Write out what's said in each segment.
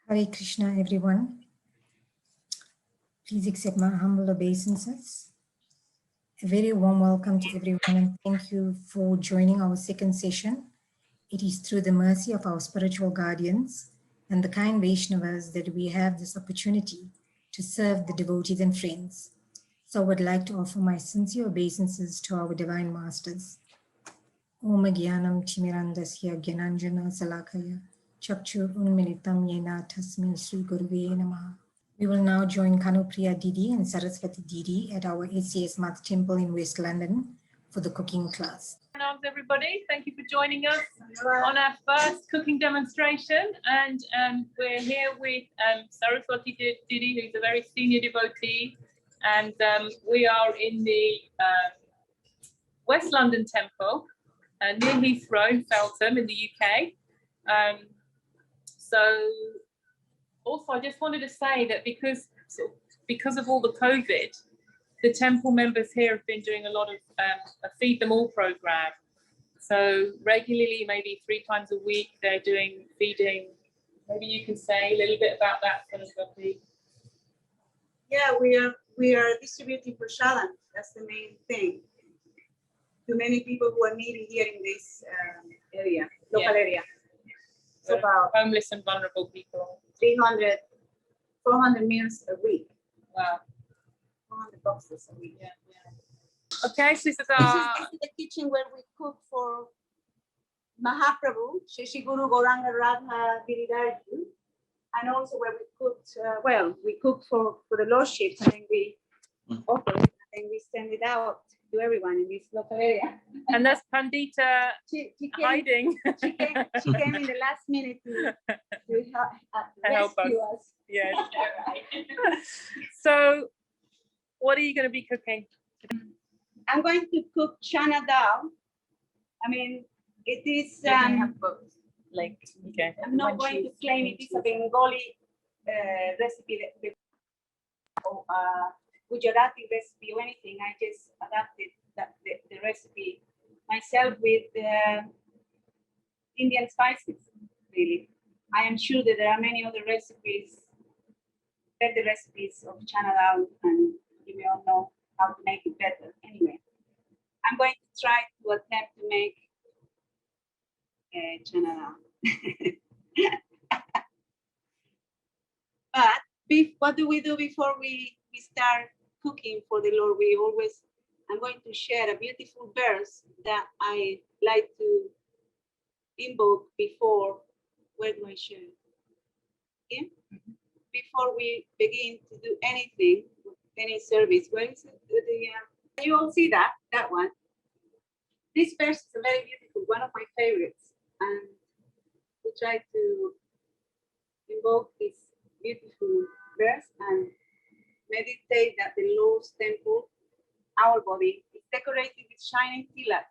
Hare Krishna, everyone. Please accept my humble obeisances. A very warm welcome to everyone and thank you for joining our second session. It is through the mercy of our spiritual guardians and the kind Vaishnavas that we have this opportunity to serve the devotees and friends. So I would like to offer my sincere obeisances to our divine masters. Om Gyanam Timirandasya Gyananjana Salakaya Chakchur Unmilitam Yena Tasmin Sri Guruve Namaha. We will now join Kanupriya Didi and Saraswati Didi at our SCS Mother Temple in West London for the cooking class. Hello everybody, thank you for joining us on our first cooking demonstration, and we're here with Saraswati Didi, who's a very senior devotee, and we are in the West London Temple near Heathrow in Feltham in the UK. Also, I just wanted to say that because of all the COVID, the temple members here have been doing a lot of a Feed Them All program. So regularly, maybe 3 times a week, they're doing feeding. Maybe you can say a little bit about that, Saraswati. Yeah, we are distributing prashadam. That's the main thing. To many people who are needy here in this local area. It's about homeless and vulnerable people. 300, 400 meals a week. Wow. 400 boxes a week. Yeah. Okay, so this is the kitchen where we cook for Mahaprabhu, Shishi Guru Gauranga Radha Giridhari, and also where we cooked, we cook for the Lordship, and then we offer it, and then we send it out to everyone in this local area. And that's Pandita she hiding. She came in the last minute to help rescue us. Yes. So, what are you going to be cooking? I'm going to cook Chana Dal. I mean, it is. Okay. I'm not going to claim it is a Bengali recipe or Gujarati recipe or anything. I just adapted the recipe myself with Indian spices. Really, I am sure that there are many other recipes, better recipes of Chana Dal, and you may all know how to make it better. Anyway, I'm going to try to attempt to make Chana Dal. But what do we do before we start cooking for the Lord? I'm going to share a beautiful verse that I like to invoke before. Where do I share it? Yeah? Before we begin to do anything, any service. Where is it? You all see that one. This verse is a very beautiful, one of my favorites, and we try to invoke this beautiful verse and meditate that the Lord's temple, our body, is decorated with shining tilak.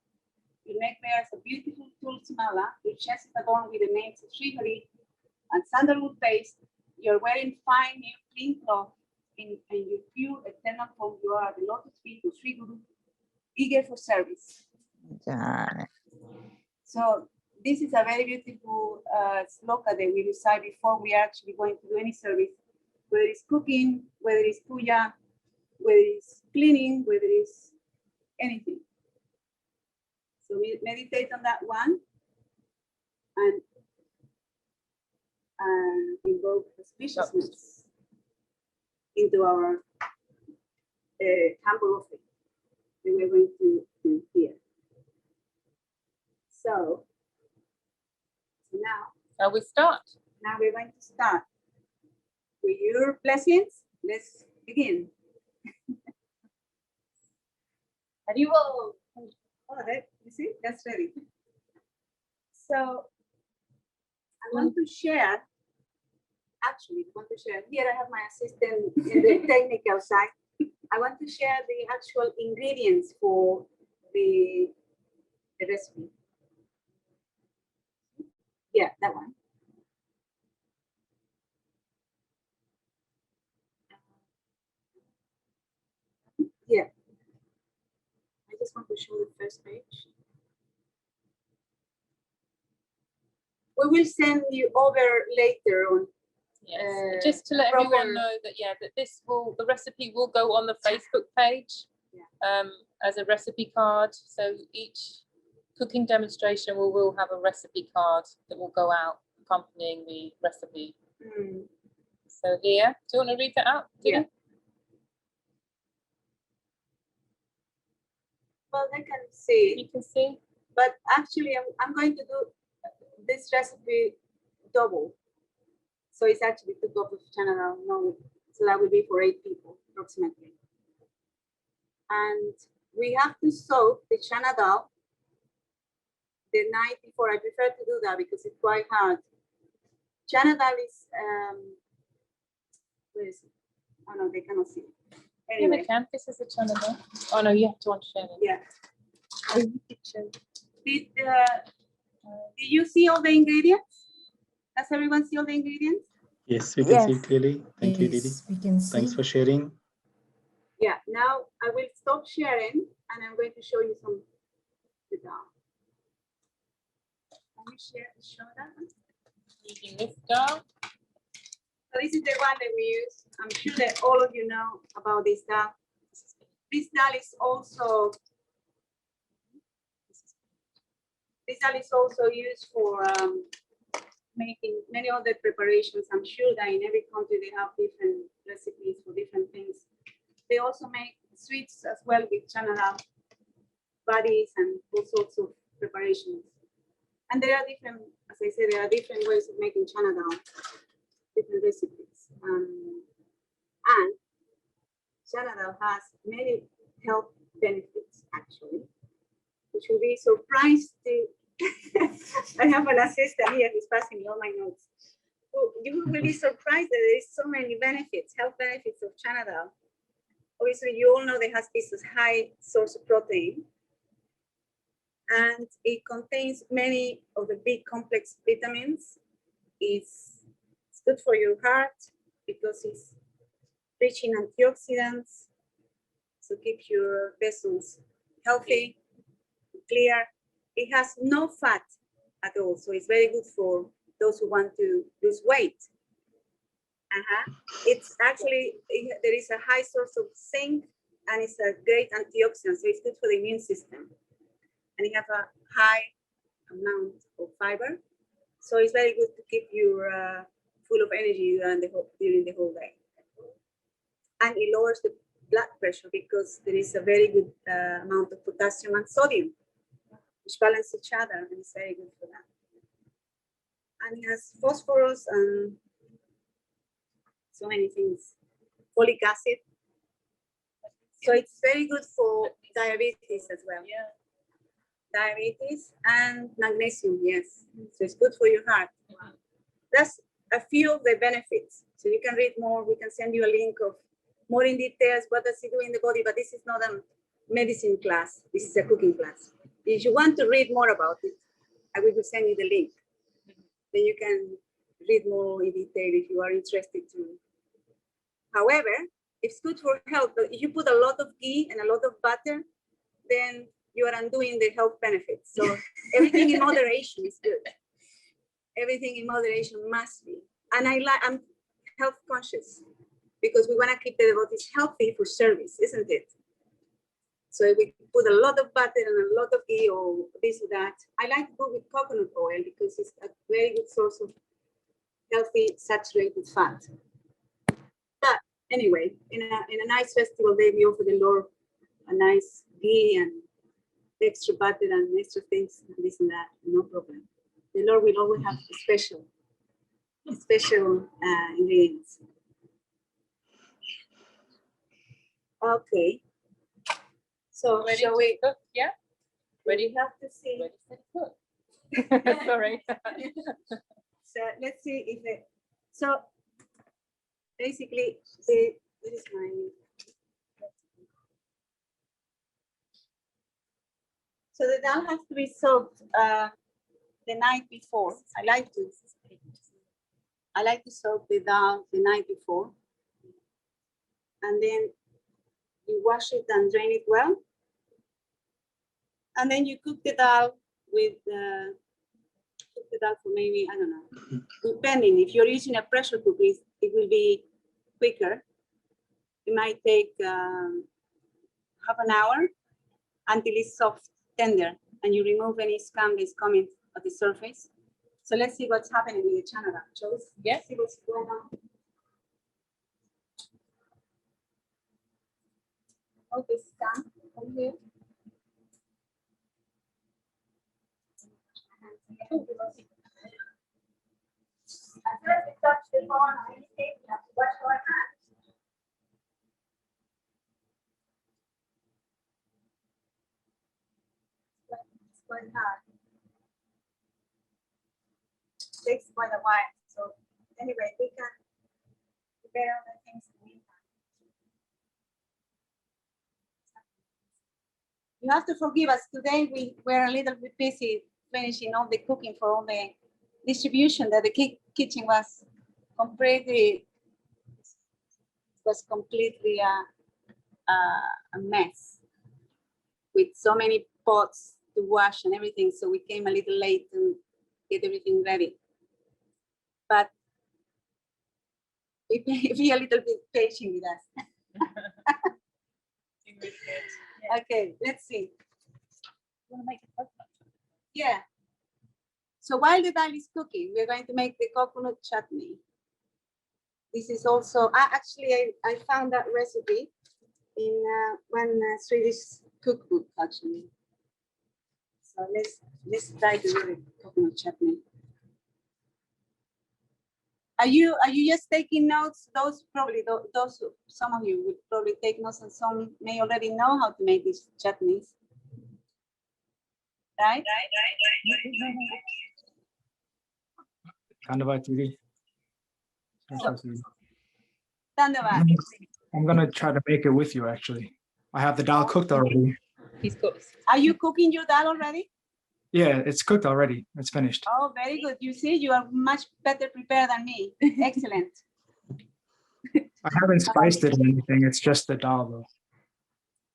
The neck bears a beautiful tulsi mala, your chest is adorned with the names of Sri Hari and sandalwood paste. You're wearing fine new clean cloth, and your pure eternal form. You are the lotus feet of Sri Guru, eager for service. So this is a very beautiful sloka that we recite before we are actually going to do any service, whether it's cooking, whether it's puja, whether it's cleaning, whether it's anything. So we meditate on that one and invoke auspiciousness into our humble offering that we're going to do here. So now we start. Now we're going to start. With your blessings, let's begin. And you will. All right, you see, that's ready. So I want to share. Actually, here I have my assistant in the technical side. I want to share the actual ingredients for the recipe. Yeah, that one. Yeah. I just want to show the first page. We will send you over later on Yes. Just to let everyone know that that the recipe will go on the Facebook page as a recipe card. So each cooking demonstration will have a recipe card that will go out accompanying the recipe. So here, do you want to read that out? Yeah. Well, they can see. You can see. But actually, I'm going to do this recipe double. So it's actually 2 cups of chana dal. No, so that would be for 8 people approximately. And we have to soak the chana dal the night before. I prefer to do that because it's quite hard. Chana dal is where is it? Oh no, they cannot see it. Anyway. Yeah, they can. This is a chana dal. Oh no, you have to share it. Yeah. Did you see all the ingredients? Does everyone see all the ingredients? Yes, we can see it clearly. Thank you, Didi. Yes, we can see. Thanks for sharing. Yeah, now I will stop sharing and I'm going to show you some the dal. Can you show that one? Using this dal. So this is the one that we use. I'm sure that all of you know about this dal. This dal is also used for making many other preparations. I'm sure that in every country they have different recipes for different things. They also make sweets as well with chana dal, buddies, and all sorts of preparations. And there are different, as I said, there are different ways of making chana dal, different recipes. And chana dal has many health benefits, actually, which will be surprised to. I have an assistant here who's passing me all my notes. So you will be surprised that there is so many benefits, health benefits of chana dal. Obviously, you all know that it has this high source of protein, and it contains many of the big complex vitamins. It's good for your heart because it's rich in antioxidants, so keep your vessels healthy, clear. It has no fat at all, so it's very good for those who want to lose weight. It's actually, there is a high source of zinc, and it's a great antioxidant, so it's good for the immune system. And it has a high amount of fiber, so it's very good to keep you full of energy during the whole day. And it lowers the blood pressure because there is a very good amount of potassium and sodium, which balance each other, and it's very good for that. And it has phosphorus and so many things, folic acid. So it's very good for diabetes as well. Yeah. Diabetes and magnesium, yes. So it's good for your heart. That's a few of the benefits. So you can read more. We can send you a link of more in details. What does it do in the body? But this is not a medicine class. This is a cooking class. If you want to read more about it, I will send you the link. Then you can read more in detail if you are interested to. However, it's good for health, but if you put a lot of ghee and a lot of butter, then you are undoing the health benefits. So everything in moderation is good. Everything in moderation must be. And I'm health conscious because we want to keep the devotees healthy for service, isn't it? So if we put a lot of butter and a lot of ghee or this or that, I like to go with coconut oil because it's a very good source of healthy saturated fat. But anyway, in a nice festival day, we offer the Lord a nice ghee and extra butter and extra things and this and that, no problem. The Lord will always have special ingredients. Okay. So Ready shall to we? cook? Yeah. Ready? Have to see. Ready to cook. Sorry. So let's see if it. So basically, this is my. So the dal has to be soaked the night before. I like to soak the dal the night before, and then you wash it and drain it well, and then you cook the dal with the dal for maybe, I don't know, depending. If you're using a pressure cooker, it will be quicker. It might take half an hour until it's soft, tender, and you remove any scum that's coming at the surface. So let's see what's happening with the chana dal. Shall we see what's going on? Oh, this scum over here. Touch the phone or anything, you have to wash your hands. It's quite hard. Takes quite a while. So anyway, we can prepare other things in the meantime. You have to forgive us. Today we were a little bit busy finishing all the cooking for all the distribution that the kitchen was completely a mess with so many pots to wash and everything. So we came a little late to get everything ready. But be a little bit patient with us. Okay, let's see. You want to make the coconut? Yeah. So while the dal is cooking, we're going to make the coconut chutney. This is also, I found that recipe in one Swedish cookbook actually. So let's try to do the coconut chutney. Are you just taking notes? Those probably those some of you would probably take notes, and some may already know how to make these chutneys. Right? Dhanyavad, Didi. Dhanyavad. I'm gonna try to make it with you actually. I have the dal cooked already. He's cooked. Are you cooking your dal already? Yeah, it's cooked already. It's finished. Oh, very good. You see, you are much better prepared than me. Excellent. I haven't spiced it or anything. It's just the dal though.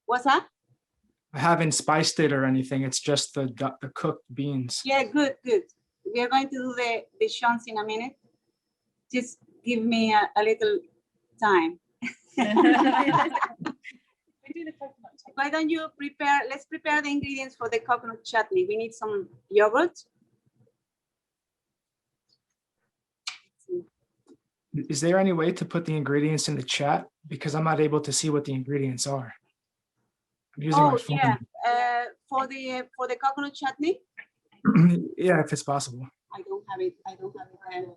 What's that? I haven't spiced it or anything. It's just the cooked beans. Yeah, good, good. We are going to do the shons in a minute. Just give me a little time. Why don't you prepare, let's prepare the ingredients for the coconut chutney. We need some yogurt. Is there any way to put the ingredients in the chat? Because I'm not able to see what the ingredients are. I'm using my phone. Yeah, for the coconut chutney. Yeah, if it's possible. I don't have it. I don't have it.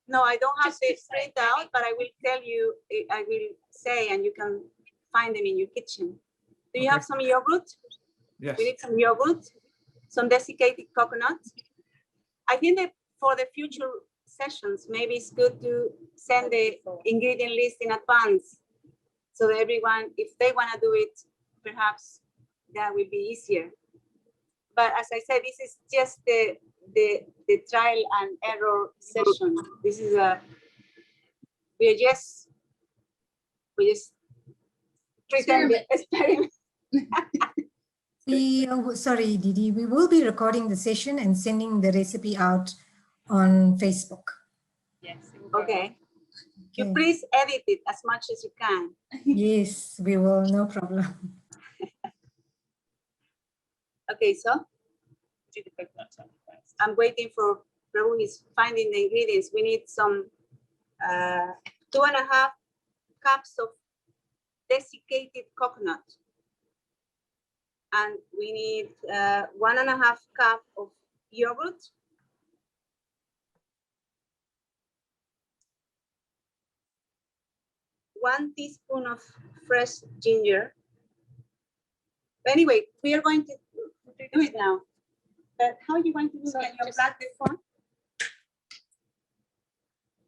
No, I don't have this print out, but I will tell you. I will say, and you can find them in your kitchen. Do you have some yogurt? Yes. We need some yogurt, some desiccated coconut. I think that for the future sessions, maybe it's good to send the ingredient list in advance, so that everyone, if they want to do it, perhaps that will be easier. But as I said, this is just the trial and error session. This is we just pretend experiment. Sorry, Didi, we will be recording the session and sending the recipe out on Facebook. Yes. Okay. You please edit it as much as you can. Yes, we will, no problem. Okay, so Do the coconut chutney first. I'm waiting for Prabhu. He's finding the ingredients. We need some 2.5 cups of desiccated coconut. And we need 1.5 cup of yogurt. One teaspoon of fresh ginger. Anyway, we are going to do it now. But how are you going to do it? Can you unplug the phone?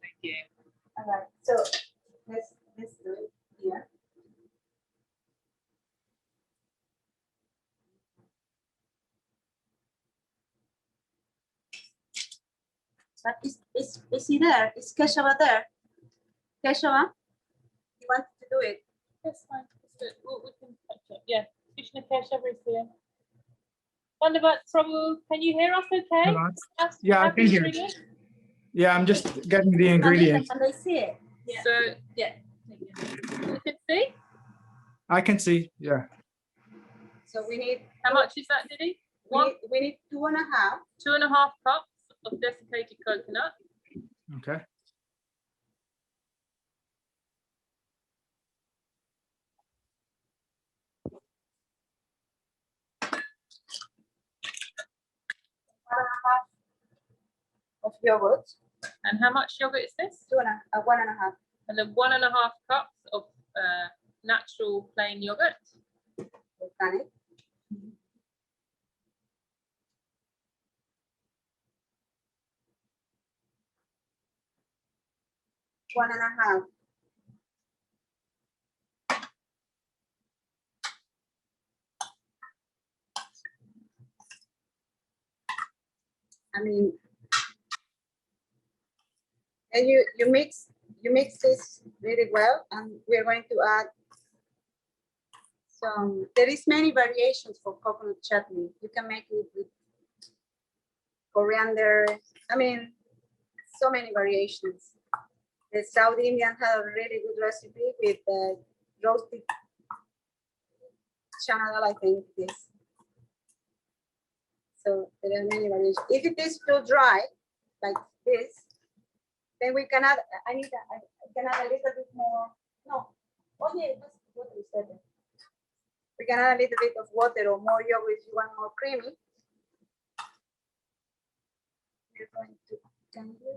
Thank you. All right, so let's do it here. But is he there? Is Keshava there? Keshava, you want to do it? That's fine. We can catch up. Yeah. Krishna Keshav is here. What about trouble? Can you hear us okay? Hello? Us Yeah, I happy can hear hearing you. it? Yeah, I'm just getting the ingredients. Can they see it? So, yeah. You can see? I can see, yeah. So we need, How much is that, Didi? we need 2.5. 2.5 cups of desiccated coconut. Okay. Of yogurt, And how much yogurt is this? 1.5. And then 1.5 cups of natural plain yogurt. Organic. 1.5. I mean, and you mix this really well, and we're going to add some. There is many variations for coconut chutney. You can make it with coriander. I mean, so many variations. The South Indian have a really good recipe with roasted chana dal, I think it is. So there are many variations. If it is too dry, like this, then we can add, I can add a little bit more. No, oh yeah, what is that? We can add a little bit of water or more yogurt if you want more creamy. We're going to, can you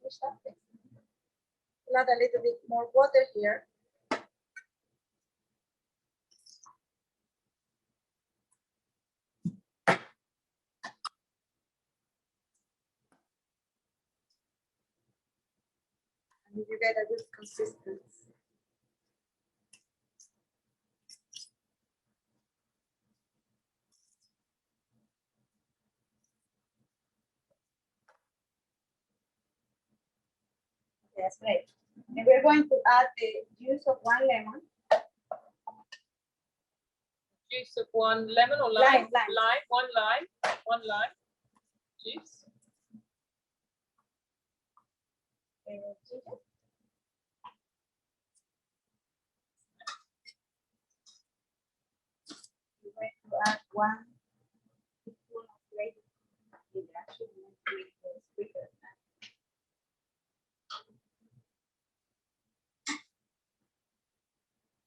switch that please? We'll add a little bit more water here. And you get a good consistency. That's great. And we're going to add the juice of 1 lemon. Juice of 1 lemon or lime? Lime. Lime, 1 lime juice. Ginger. We're going to add 1 teaspoon of grated ginger. Actually, we want to make this quicker.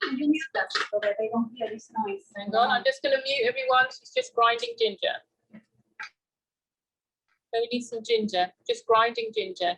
You mute that so that they don't hear this noise. Hang on, I'm just going to mute everyone. She's just grinding ginger. So we need some ginger, just grinding ginger.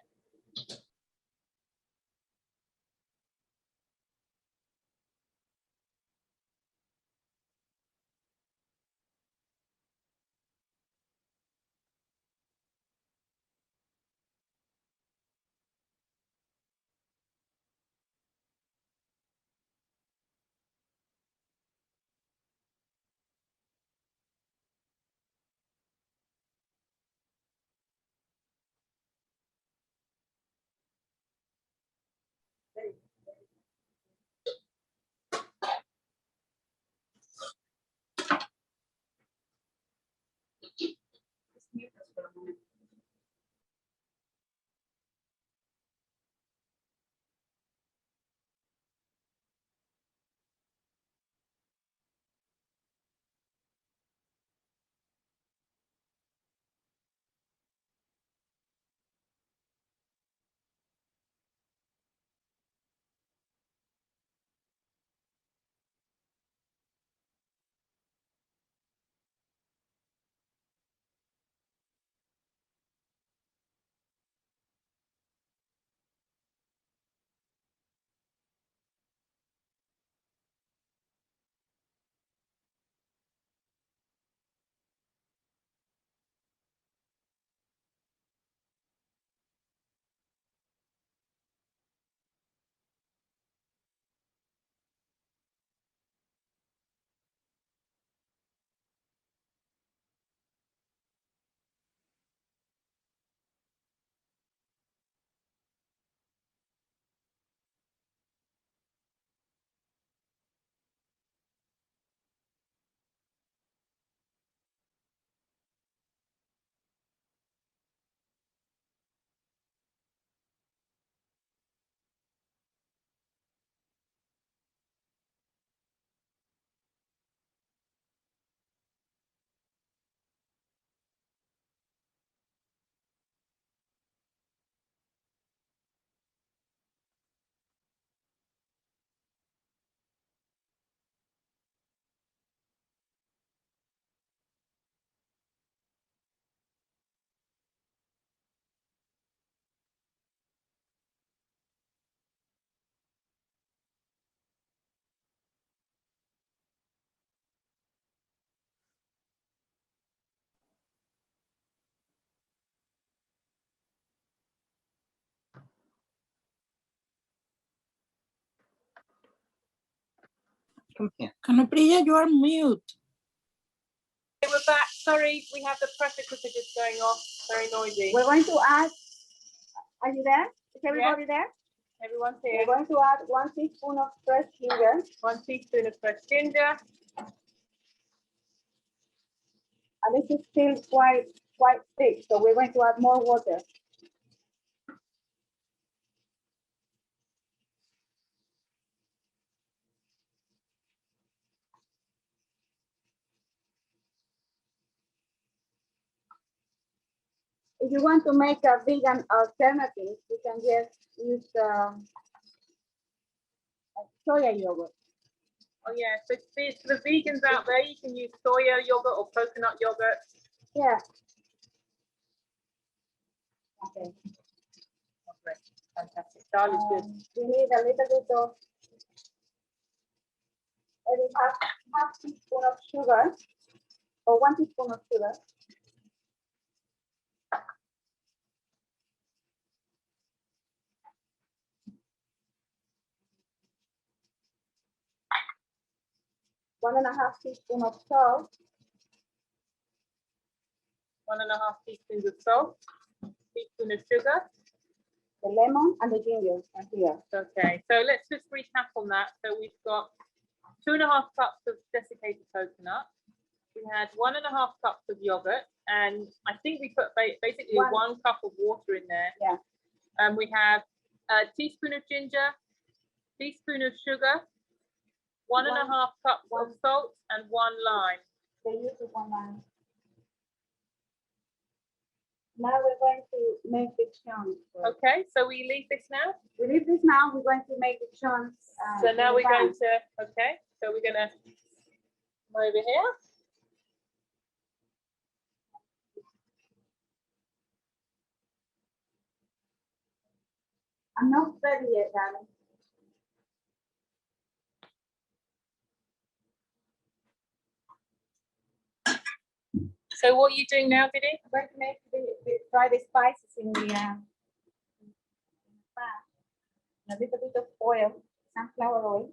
Come here. Canoprilla, you are mute. Okay, we're back. Sorry, we have the pressure cooker just going off. Very noisy. We're going to add, are you there? Is everybody there? Everyone's We're here. going to add 1 teaspoon of fresh ginger. 1 teaspoon of fresh ginger. And this is still quite thick, so we're going to add more water. If you want to make a vegan alternative, you can just use soya yogurt. Oh yeah, so for the vegans out there, you can use soya yogurt or coconut yogurt. Yeah. Okay. Okay, fantastic. Dal is good. We need a little bit of maybe half teaspoon of sugar or 1 teaspoon of sugar. One and a half teaspoon of salt. 1.5 teaspoons of salt. Teaspoon of sugar. The lemon and the ginger are here. Okay, so let's just recap on that. So we've got 2.5 cups of desiccated coconut. We had 1.5 cups of yogurt, and I think we put basically 1 cup of water in there. Yeah. And we have a teaspoon of ginger, teaspoon of sugar, 1.5 cups of salt, and 1 lime. The use of 1 lime. Now we're going to make the chunks. Okay, so we leave this now. We leave this now. We're going to make the chunks. So now we're going to, okay, so we're gonna come over here. I'm not ready yet, darling. So what are you doing now, Didi? I'm going to make fry the spices in the pan. A little bit of oil, sunflower oil.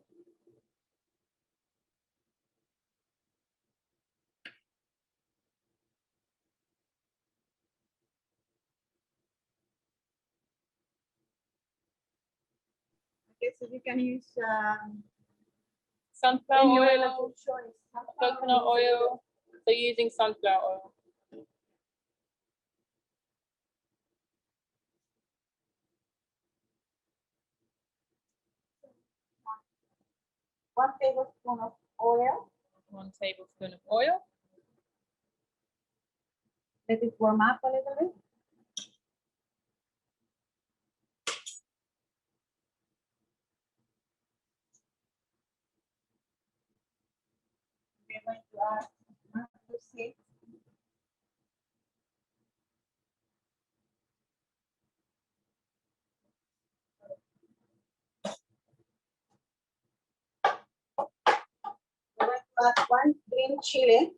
Okay, so you can use Sunflower any oil, of your choice. coconut oil. So using sunflower oil. One tablespoon of oil. 1 tablespoon of oil. Let it warm up a little bit. We're going to add mustard seeds. We're going to add 1 green chili.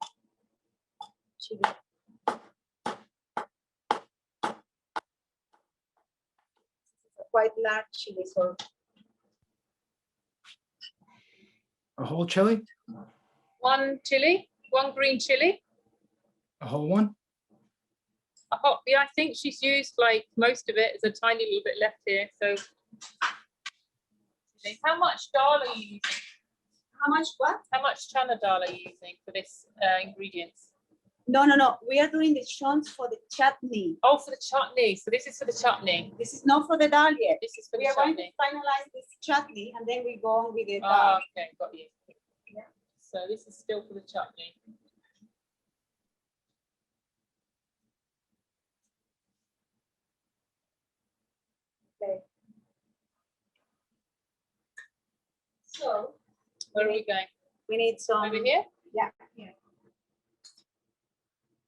Quite large chili, so A whole chili? 1 chili, 1 green chili. A whole one? A hot, yeah, I think she's used like most of it. There's a tiny little bit left here. So how much dal are you using? how much what? How much chana dal are you using for this ingredients? No. We are doing the chunks for the chutney. Oh, for the chutney. So this is for the chutney. This is not for the dal yet. This is for We the are going to chutney. finalize this chutney and then we go on with the dal. Ah, okay, got you. Yeah. So this is still for the chutney. Okay. So Where are we going? we need some. Over here? Yeah, here.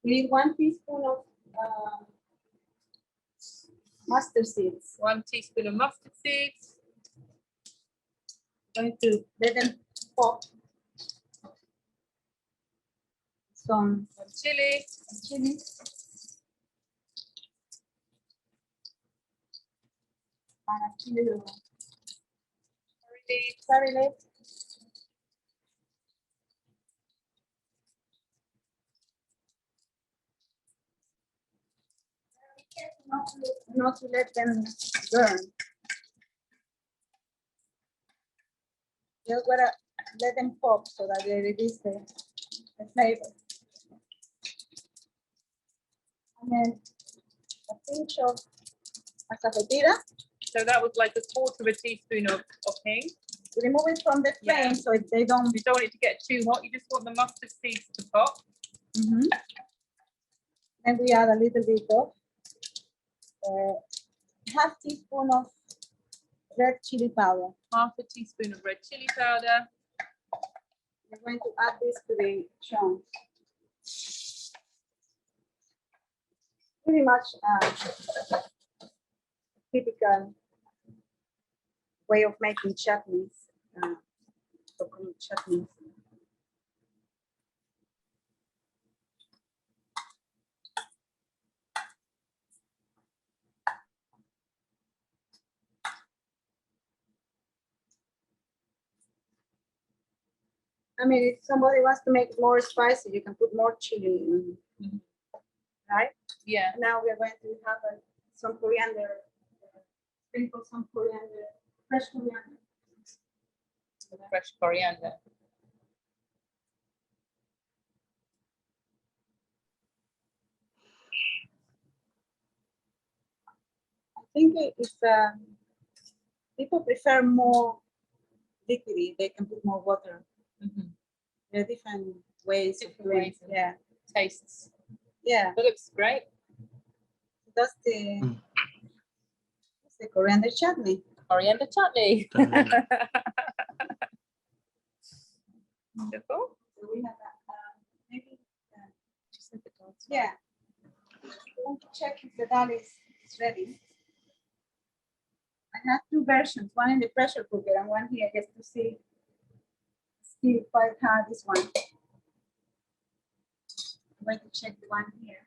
We need 1 teaspoon of mustard seeds. 1 teaspoon of mustard seeds. Going to let them pop. Some 1 chili. chili. And a chili. Curry leaf. Not to let them burn. Just gotta let them pop so that they release the flavor. And then a pinch of asafoetida. So that was like a quarter of a teaspoon of hing. Remove it from the flame Yeah. so they don't. You don't want it to get too hot. You just want the mustard seeds to pop. And we add a little bit of half teaspoon of red chili powder. Half a teaspoon of red chili powder. We're going to add this to the chunks. Pretty much typical way of making chutneys, coconut chutneys. I mean, if somebody wants to make it more spicy, you can put more chili in, right? Yeah. Now we're going to have some coriander, sprinkle some coriander, fresh coriander. Fresh coriander. I think if people prefer more liquidy, they can put more water. There are different ways of Different doing ways it. of- Yeah, Tastes. yeah. That looks great. That's the coriander chutney. Coriander chutney. Done. Wonderful. So we have maybe yeah. We want to check if the dal is ready. I have two versions, one in the pressure cooker and one here just to see quite hard this one. I'm going to check the one here.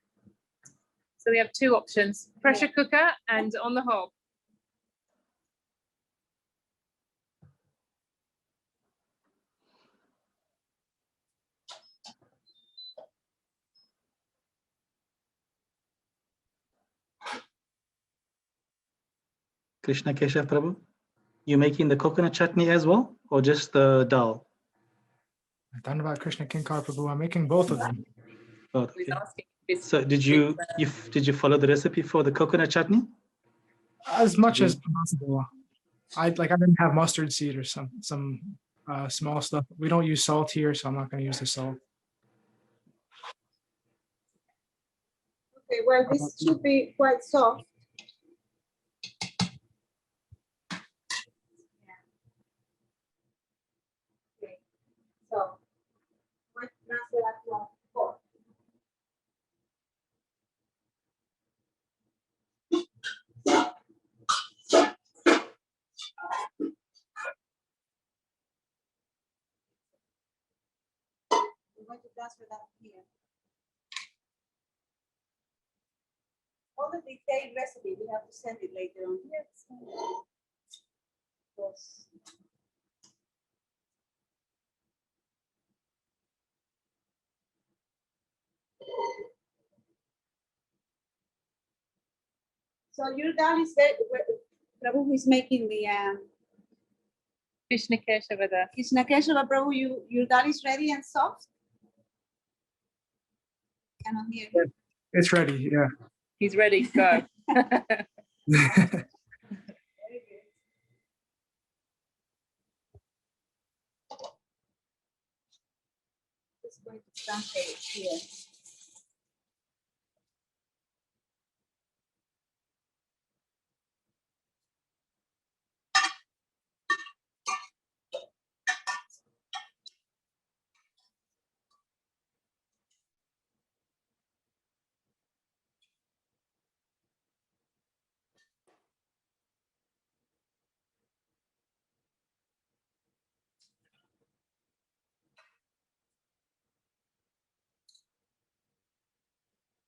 So we have two options, pressure cooker and on the hob. Krishna Keshav Prabhu, you making the coconut chutney as well, or just the dal? Dhanavad Krishna Kinkar Prabhu. I'm making both of them. Both, He's okay. asking if So did you follow the recipe for the coconut chutney? As much you- as possible. I didn't have mustard seed or some small stuff. We don't use salt here, so I'm not going to use the salt. Okay, well, this should be quite soft. Okay, so let's transfer that to our fork. We're going to transfer that here. All the detailed recipe, we have to send it later on. Yes. Yes. So your dal is there. Prabhu is making the Krishna Keshavada. Krishna Keshava Prabhu. Your dal is ready and soft. Cannot hear you. It's ready. Yeah. He's ready to go. Very good. Just going to transfer it here.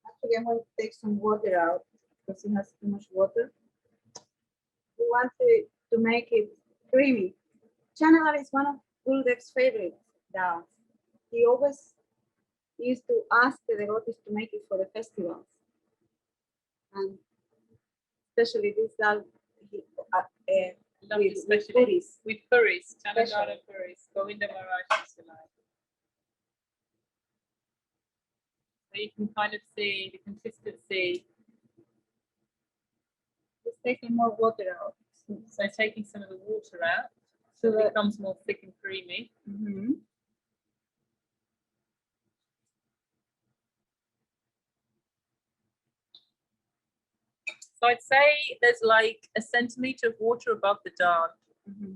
Actually, I'm going to take some water out because it has too much water. We want to make it creamy. Chana dal is one of Gurudev's favorite dals. He always used to ask the devotees to make it for the festivals. And especially this dal Love it, with especially puris. with curries, Chana Special. Dal and curries. Govinda Maharaj used to like. So you can kind of see the consistency. Just taking more water out. So taking some of the water out, so it becomes more thick and creamy. Mm-hmm. So I'd say there's like a centimetre of water above the dal. Mm-hmm.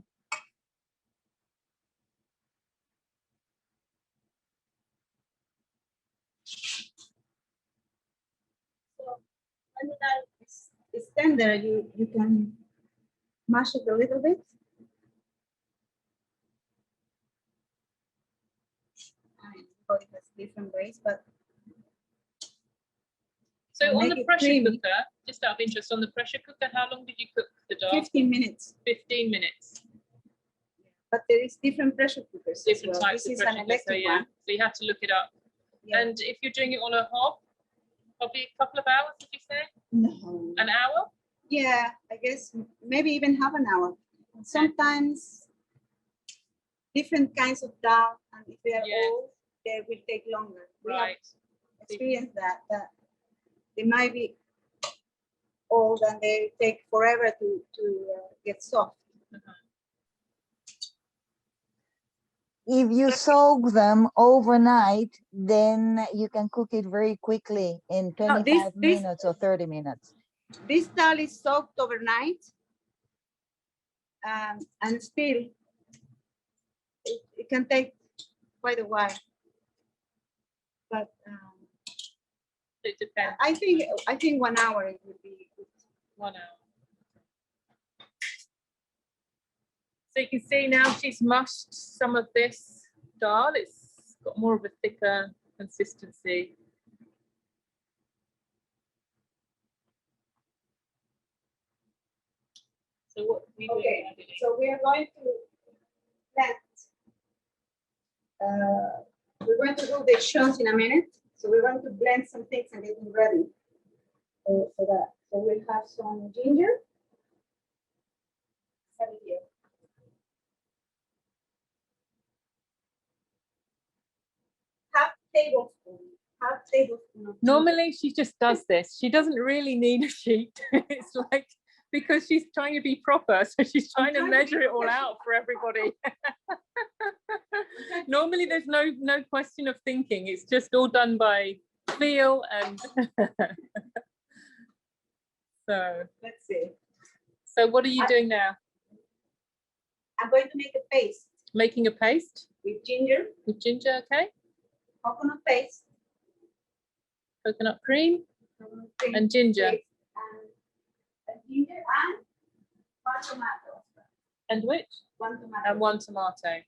So when the dal is tender, you can mash it a little bit. Everybody has different ways, but So I'll on make the it pressure creamy. cooker, just out of interest, on the pressure cooker, how long did you cook the dal? 15 minutes. 15 minutes. But there is different pressure cookers. Different as well. types This of is an pressure cooker, electric yeah. one. So you have to look it up. Yeah. And if you're doing it on a hob, probably a couple of hours, did you say? No. An hour? Yeah, I guess maybe even half an hour. Sometimes different kinds of dal, and if they are Yeah. old, they will take longer. We have Right. experienced that they might be old and they take forever to get soft. If you soak them overnight, then you can cook it very quickly in 25 minutes or 30 minutes. This dal is soaked overnight, and still it can take quite a while. But It depends. I think 1 hour it would be good. 1 hour. So you can see now she's mushed some of this dal. It's got more of a thicker consistency. So what we do Okay, now, Didi? so we are going to blend. We're going to do the shots in a minute. So we're going to blend some things and get them ready for that. So we'll have some ginger. Have it here. Half tablespoon. Half tablespoon of ginger. Normally she just does this. She doesn't really need a sheet. It's like, because she's trying to be proper, so she's trying to measure it all out for everybody. Normally there's no question of thinking. It's just all done by feel and so. Let's see. So what are you doing now? I'm going to make a paste Making a paste with ginger, with ginger, okay? coconut paste, Coconut cream coconut cream and ginger. paste, and ginger and 1 tomato. And which? 1 tomato. And 1 tomato.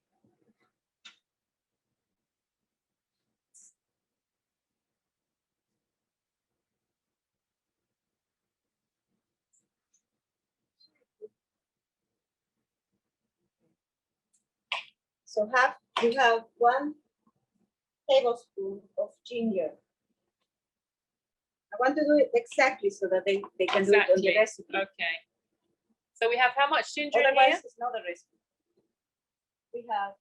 So you have 1 tablespoon of ginger. I want to do it exactly so that they can do it on the Exactly. recipe. Okay. So we have how much ginger in Otherwise, here? it's not a recipe. We have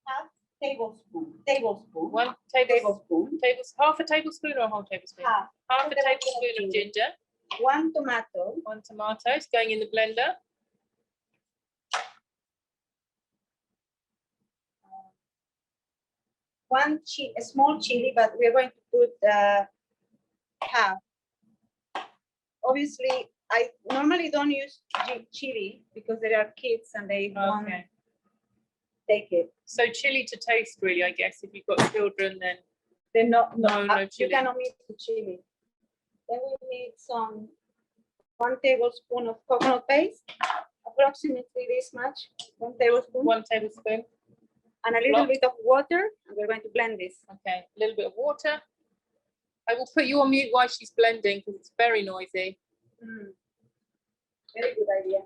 half tablespoon. 1 tablespoon. half a tablespoon or a whole tablespoon? Half. Half a tablespoon of ginger. 1 tomato. 1 tomato is going in the blender. 1 a small chili, but we're going to put half. Obviously, I normally don't use chili because there are kids and they won't Okay. take it. So chili to taste, really, I guess. If you've got children, then They're not. No You chili. cannot mix the chili. Then we need some 1 tablespoon of coconut paste, approximately this much. 1 tablespoon. 1 tablespoon. And a little bit of water, and we're going to blend this. Okay, a little bit of water. I will put you on mute while she's blending because it's very noisy. Very good idea.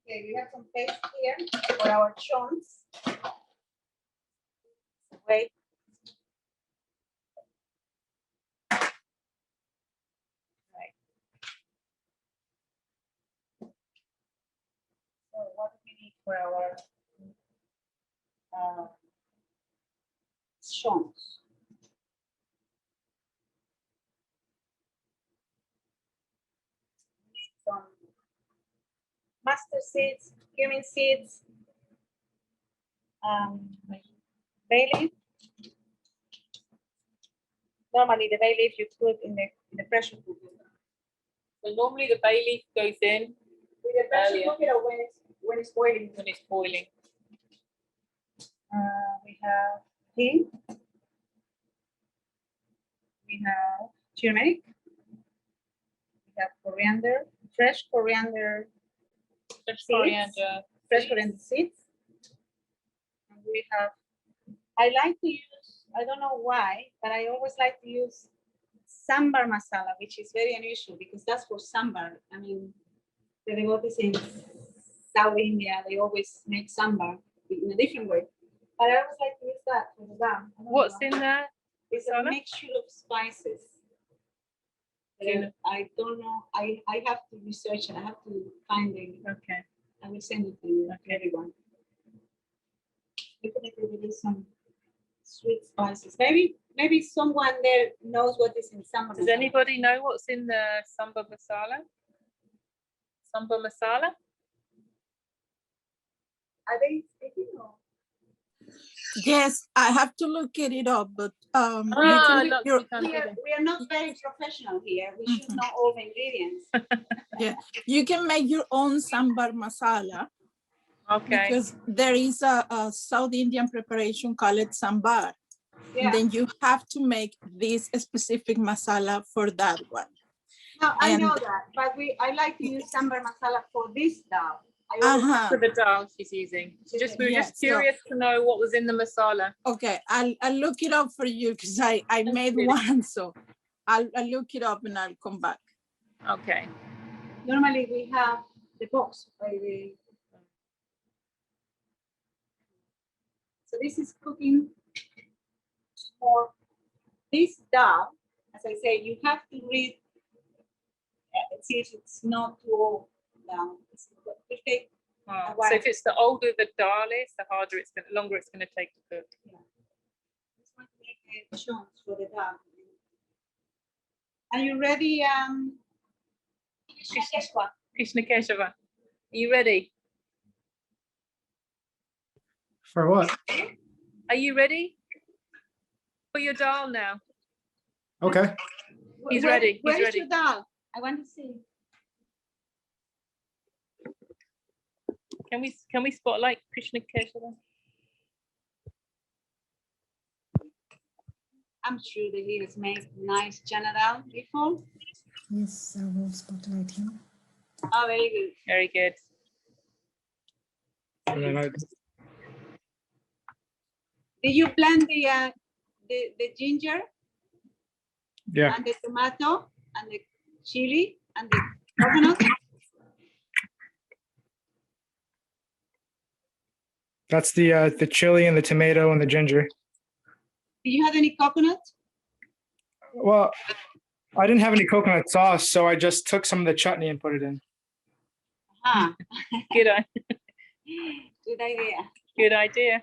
Okay, we have some paste here for our chunks. Wait. Right. So what do we need for our chunks? Some mustard seeds, cumin seeds, bay leaf. Normally the bay leaf you put in the pressure cooker. So normally the bay leaf goes in With the pressure Earlier. cooker or when it's boiling. when it's boiling. We have tea. We have turmeric. We have coriander, fresh coriander, Fresh seeds. coriander. fresh coriander seeds. And we have, I like to use, I don't know why, but I always like to use Sambar Masala, which is very unusual because that's for Sambar. I mean, the devotees in South India, they always make Sambar in a different way. But I always like to use that for the dal. I don't What's know. in there? It's a Masala? mixture of spices. Yeah. I don't know. I have to research it. I have to find it. Okay. I will send it to you, everyone. Definitely there is some sweet spices. Maybe someone there knows what is in Sambar. Does anybody know what's in the Sambar Masala? Sambar Masala? Are they speaking or? Yes, I have to look it up, but you Ah, can look, your- you can't do that. We are not very professional here. We should know all the ingredients. you can make your own sambar masala Okay. because there is a South Indian preparation called sambar. Yeah. And then you have to make this specific masala for that one. No, I know and- that, but I like to use Sambar Masala for this dal. I always For the dal she's using. We were Yeah, just curious to know what was in the masala. Okay, I'll look it up for you because I made you. one, so I'll look it up and I'll come back. Okay. normally we have the box by the. So this is cooking for this dal. As I say, you have to read. See if it's not too old down. It take Oh, Wow. so if it's the older the dal is, the harder it's going, longer it's going to take to cook. Just want to make a chunks for the dal. Are you ready? Krishna Keshava, are you ready? For what? Are you ready for your dal now? Okay. He's ready, he's Where is ready. your dal? I want to see. Can we spotlight Krishna Keshava? I'm sure that he has made nice chana dal before. Yes, I will spotlight him. Oh, very good. Very good. And then Did you blend the ginger yeah. and the tomato and the chili and the coconut? That's the chili and the tomato and the ginger. Do you have any coconut? Well, I didn't have any coconut sauce, so I just took some of the chutney and put it in. Ah, Good, good idea. good idea.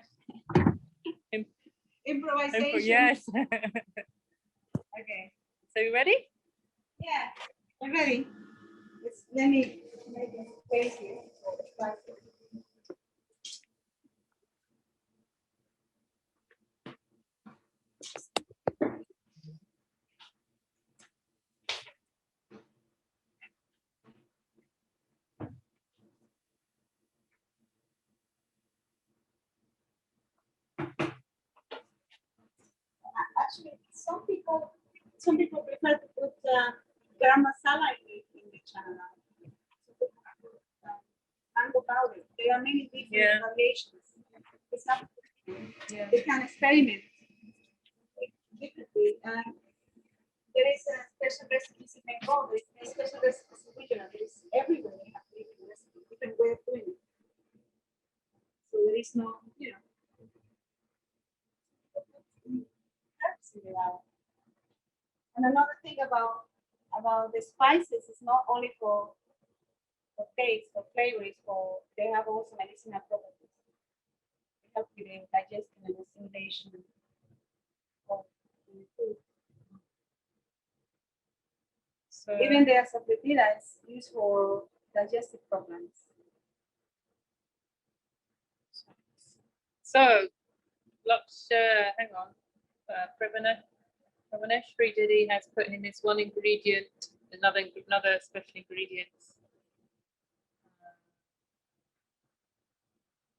Improvisation. Yes. Okay. So you ready? Yeah, I'm ready. Let me make a space here. Actually, some people prefer to put garam masala in the chana dal. Mango powder. There are many different variations. It's up to you. They can experiment differently. There is a special recipes in Bengal. There is a special recipes in regional. There is everywhere. They have different recipes, different way of doing it. it's not, you know. And another thing about the spices is not only for taste, for flavors, for they have also medicinal properties. They help with the digestion and assimilation of the food. So, Even the asafoetida is used for digestive problems. so let's hang on. Pravaneshri Didi has put in this one ingredient, another special ingredient.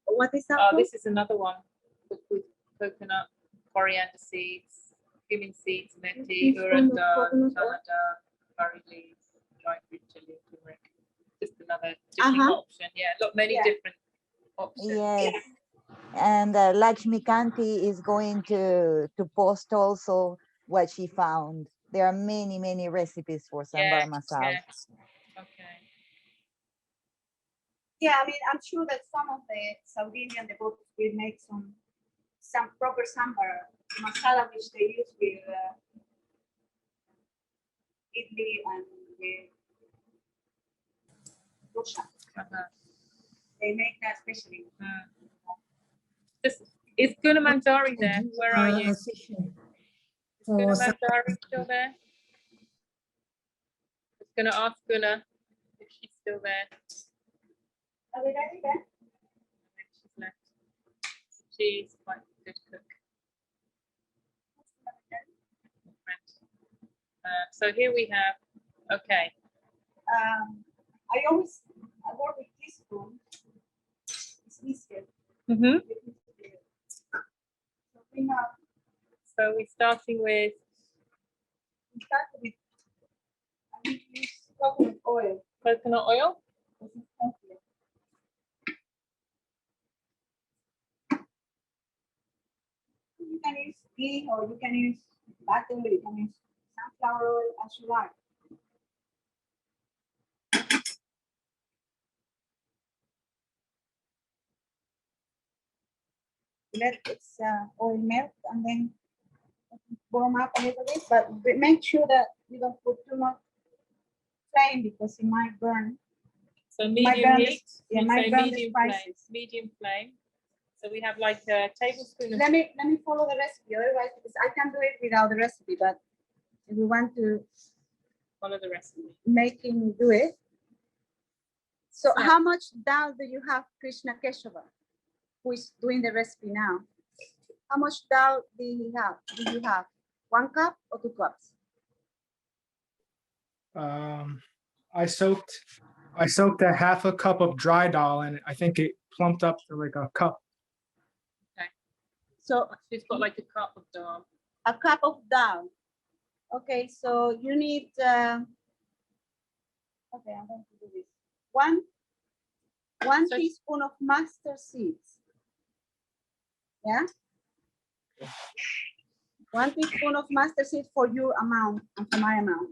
What is that? Oh, called? this is another one cooked with coconut, coriander seeds, cumin seeds, methi, Teaspoon of uranda, coconut chana oil. dal, curry leaves, dried green chili, turmeric. Just another different option. Yeah, many Yeah. different options. Yes. And Lakshmi Kanti is going to post also what she found. There are many, many recipes for Sambar Masala. Okay. Yeah, I mean, I'm sure that some of the Saudi Indian devotees will make some proper sambar masala, which they use with idli and with dosha. They make that specially. Is Guna Mandari there? Where are you? A session Is Guna for Mandari still there? I was going to ask Guna if she's still there. Are we ready then? She's left. She's quite a good cook. So here we have, okay. I work with teaspoon. It's easier. Mm-hmm. So we have. So we're starting with. We start with. I need to use coconut oil. Coconut oil. This is healthier. You can use ghee or you can use butter. You can use sunflower oil as you like. Let its oil melt and then warm up a little bit, but make sure that you don't put too much flame because it might burn. So medium heat. Yeah, might burn the medium spices. flame. Medium flame. So we have like a tablespoon of. Let me follow the recipe. Otherwise, because I can do it without the recipe, but if we want to Follow the recipe. Make him do it. So Yeah. how much dal do you have, Krishna Keshava, who is doing the recipe now? How much dal do you have? 1 cup or 2 cups? I soaked a half a cup of dry dal and I think it plumped up to like a cup. Okay. So she's got like a cup of dal. A cup of dal. Okay, so you need, okay, I'm going to do this. One teaspoon of mustard seeds. Yeah? 1 teaspoon of mustard seeds for your amount and for my amount.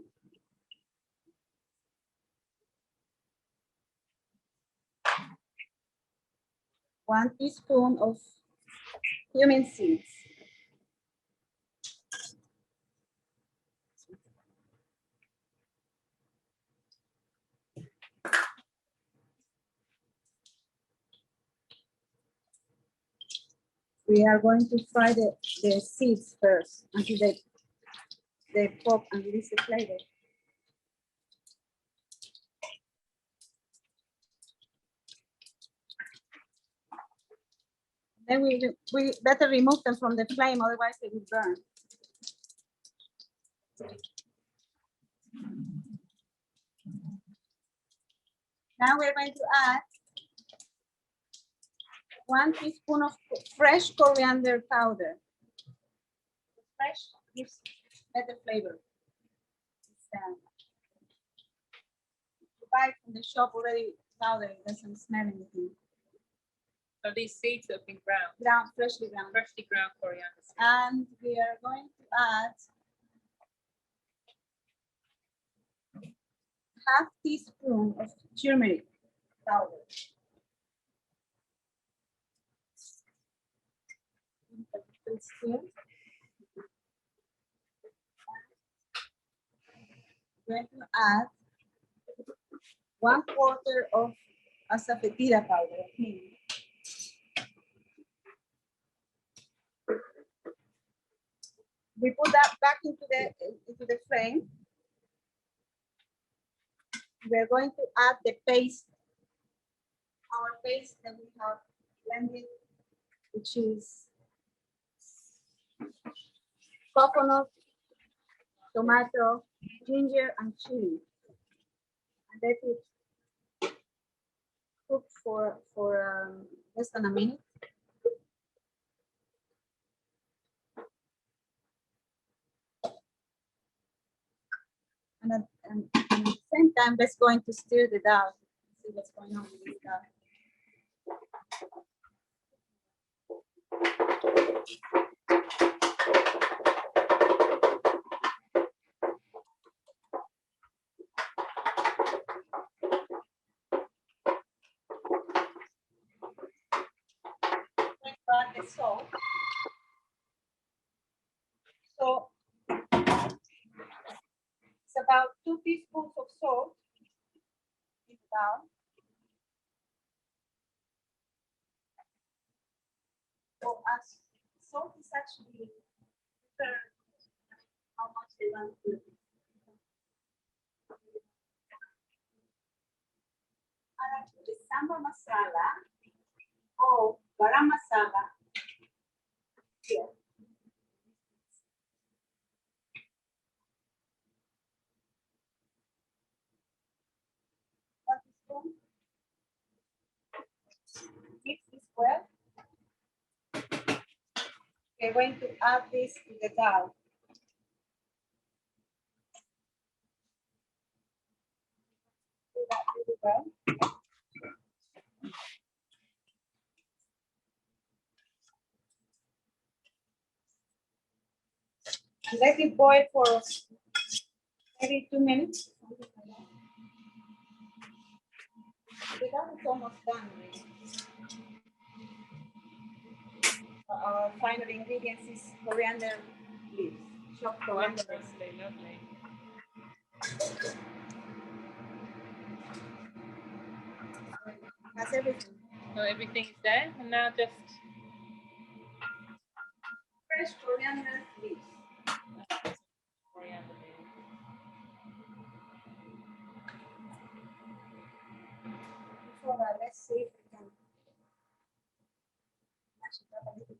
One teaspoon of cumin seeds. We are going to fry the seeds first until they pop and release the flavor. Then we better remove them from the flame, otherwise they will burn. Now we're going to add 1 teaspoon of fresh coriander powder. Fresh gives better flavor. You buy it from the shop already powder, it doesn't smell anything. So these seeds have been ground. Freshly ground. Freshly ground coriander seeds. And we are going to add half teaspoon of turmeric powder. tablespoon. Going to add 1/4 of asafoetida powder. We put that back into the frame. We're going to add the paste, our paste that we have blended, which is coconut, tomato, ginger, and chili. And let it cook for less than a minute. And at the same time, let's going to stir the dal. See what's going on with this dal. Add the salt. So it's about 2 teaspoons of salt in the dal. So as salt is actually how much they want to. Add the Sambar Masala or Garam Masala here. Mix this well. We're going to add this to the dal. Do that really well. And let it boil for maybe 2 minutes. The dal is almost done. Our final ingredients is coriander leaves, chopped coriander leaves. Lovely, lovely. Has everything. So everything is there, and now just Fresh coriander leaves. coriander leaves. Before that, let's see if we can mash it up a little bit.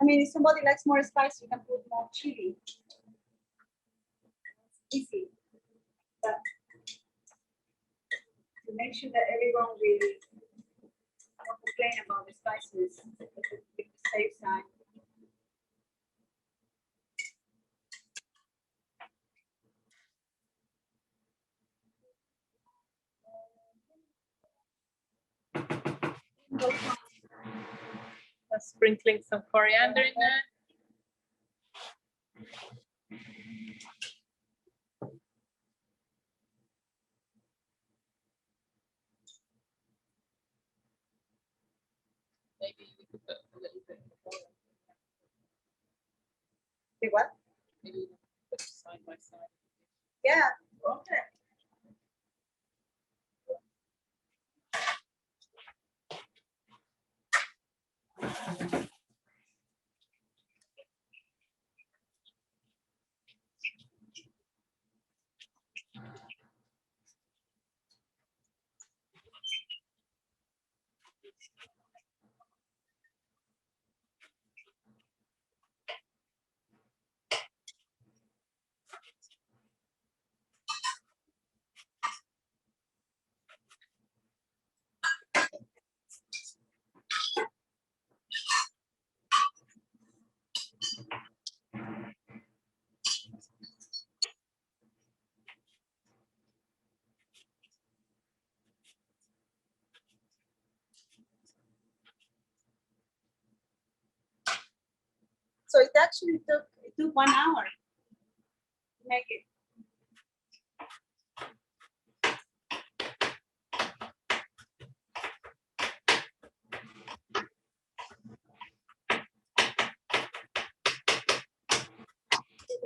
I mean, if somebody likes more spice, you can put more chili. It's easy, but to make sure that everyone will not complain about the spices, the safe side. Sprinkling some coriander in there. Maybe we could put a little bit more. The what? Maybe we could put side by side. Yeah, okay. So it actually took 1 hour to make it.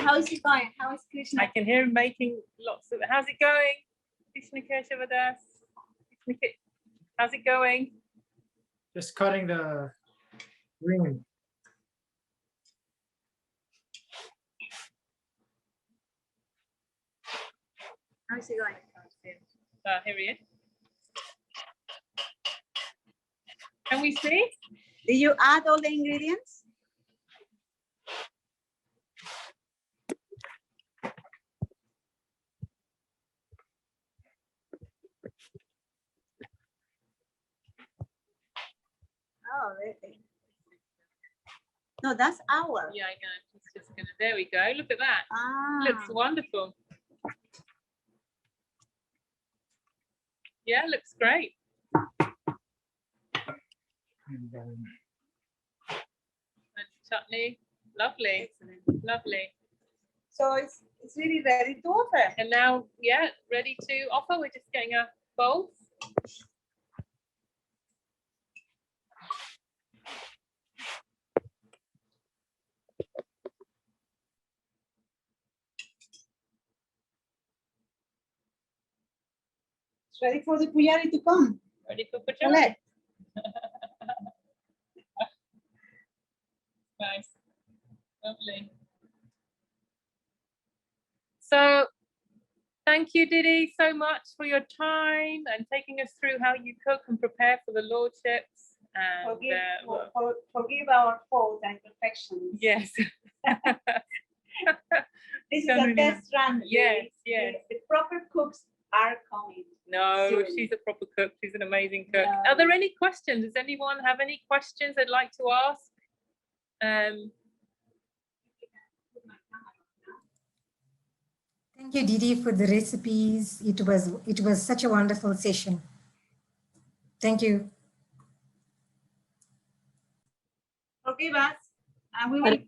how is it going? How is Krishna? I can hear him making lots of. How's it going? Krishna Keshavadass. How's it going? Just cutting the green. How's it going? Here he is. Can we see? Did you add all the ingredients? Oh, really? No, that's ours. Yeah, I know. It's just gonna. There we go. Look at that. Ah. Looks wonderful. Yeah, looks great. And then And chutney, lovely, Excellent. lovely. So it's really ready to offer. And now, yeah, ready to offer. We're just getting our bowls. It's ready for the pujari to come. Ready for pujari. Collect. Nice, lovely. So, thank you, Didi, so much for your time and taking us through how you cook and prepare for the lordships. And Forgive our faults and imperfections. yes, This is Don't a really test run. Yes, yes. The proper cooks are coming. no, Soon. she's a proper cook. She's an amazing cook. No. Are there any questions? Does anyone have any questions they'd like to ask? Thank you, Didi, for the recipes. It was such a wonderful session. Thank you. Forgive us, and we will.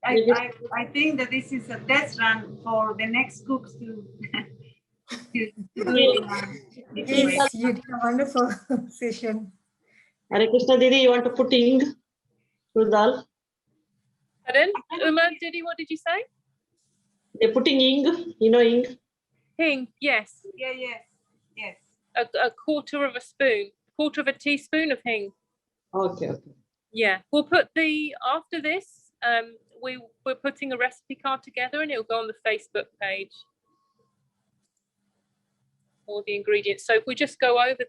I think that this is a test run for the next cooks to do it. Yes, you did a wonderful session. Hare Krishna Didi, you want to put ing to dal? Pardon? Uma, Didi, what did you say? They're putting ing, you know ing. Hing, yes. Yeah, yes. A quarter of a spoon, quarter of a teaspoon of hing. Okay, okay. Yeah, we'll put after this, we're putting a recipe card together and it'll go on the Facebook page. All the ingredients. So if we just go over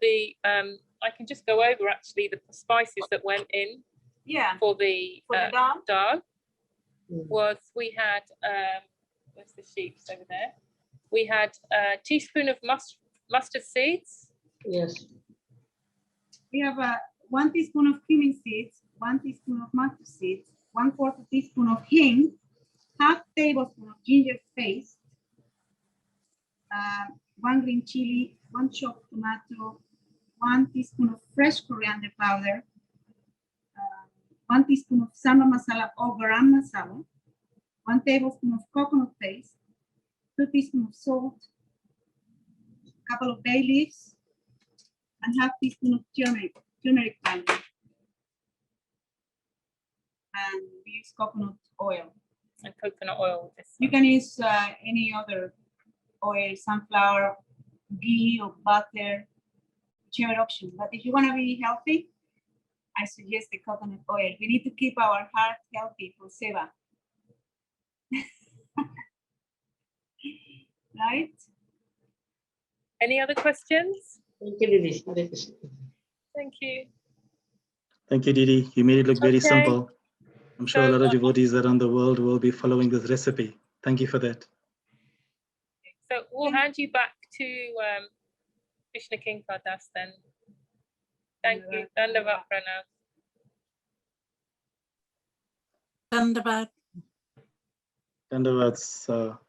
I can just go over actually the spices that went in Yeah. for the dal. dal. Mm. Was we had, where's the sheets over there? We had a teaspoon of mustard seeds. Yes. We have 1 teaspoon of cumin seeds, 1 teaspoon of mustard seeds, 1/4 teaspoon of hing, 1/2 tablespoon of ginger paste, 1 green chili, 1 chopped tomato, 1 teaspoon of fresh coriander powder, 1 teaspoon of Sambar Masala or Garam Masala, 1 tablespoon of coconut paste, 2 teaspoons of salt, a couple of bay leaves, and 1/2 teaspoon of turmeric powder. And we use coconut oil. And coconut oil. You can use any other oil, sunflower, ghee or butter, whichever option. But if you want to be healthy, I suggest the coconut oil. We need to keep our heart healthy for Seva. Right? Any other questions? Thank you, Didi. Hare Krishna. Thank you. Thank you, Didi. You made it look very Okay. simple. I'm sure a lot of So, devotees around the world will be following this recipe. Thank you for that. So we'll hand you back to Krishna King Padas then. Thank you. Dandavat Pranav. Thunderbird. Dandavats,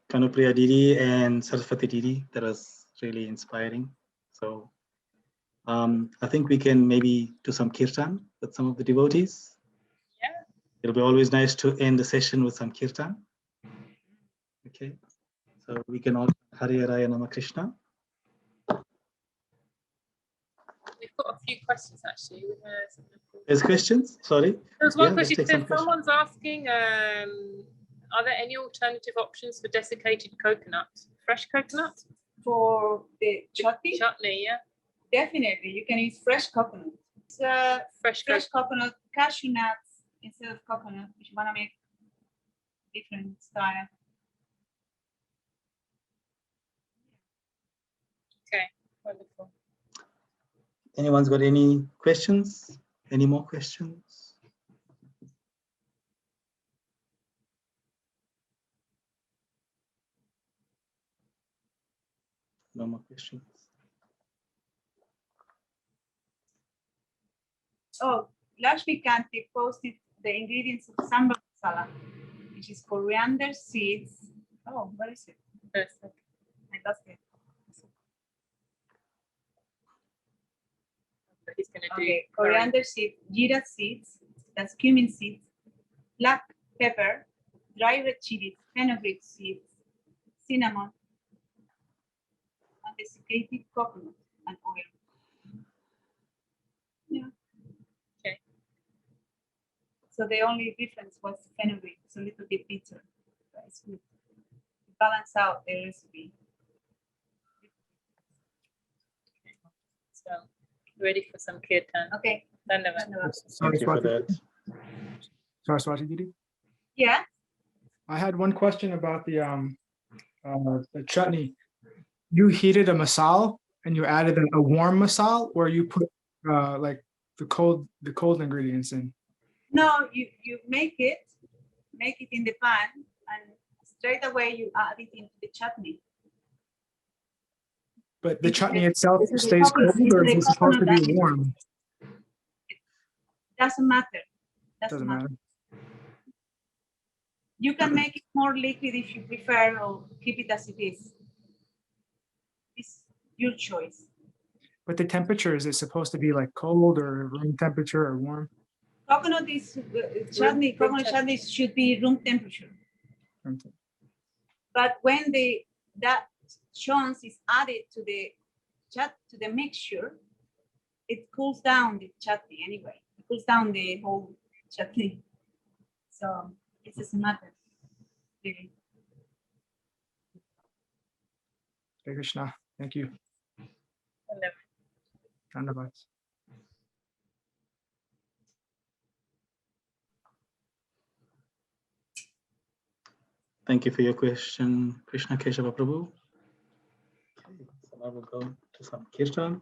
Kanupriya Didi and Saraswati Didi. That was really inspiring. So I think we can maybe do some kirtan with some of the devotees. Yeah. It'll be always nice to end the session with some kirtan. Okay. So we can all Hare Raya Nama Krishna. We've got a few questions actually. There's questions? Sorry. There's Yeah, one let's question. take some Someone's asking, Are there any alternative options for desiccated coconut? Fresh coconut? For the chutney, Chutney, yeah. definitely you can use fresh coconut. It's Fresh coconut, cashew nuts instead of coconut if you want to make different style. Okay, wonderful. Anyone's got any questions? Any more questions? No more questions. Oh, Lakshmi Kanti posted the ingredients of Sambar Masala, which is coriander seeds. Oh, what is it? Yes. I lost it. He's going to do Okay, coriander seeds, jeera seeds, that's cumin seeds, black pepper, dry red chilies, fenugreek seeds, cinnamon, and desiccated coconut and oil. Yeah. Okay. So the only difference was fenugreek. It's a little bit bitter, but it's good. To balance out the recipe. So, ready for some kirtan. Okay. Dhanyavad. Thank you for that. Saraswati didi. Yeah. I had one question about the chutney. You heated a masala and you added a warm masala, or you put like the cold ingredients in? No, you make it in the pan, and straight away you add it into the chutney. But the chutney itself This is the stays coconut- cold, this or is is the it supposed to coconut be warm? Doesn't matter. Doesn't matter. You can make it more liquid if you prefer, or keep it as it is. It's your choice. But the temperature, is it supposed to be like cold or room temperature or warm? Coconut is chutney. Coconut chutney should be room temperature. Okay. But when that chunks is added to the mixture, it cools down the chutney anyway. It cools down the whole chutney. So it doesn't matter. Really. Hare Krishna. Thank you. Dhanyavad. Thank you for your question, Krishna Keshava Prabhu. Okay, so now we'll go to some kirtan.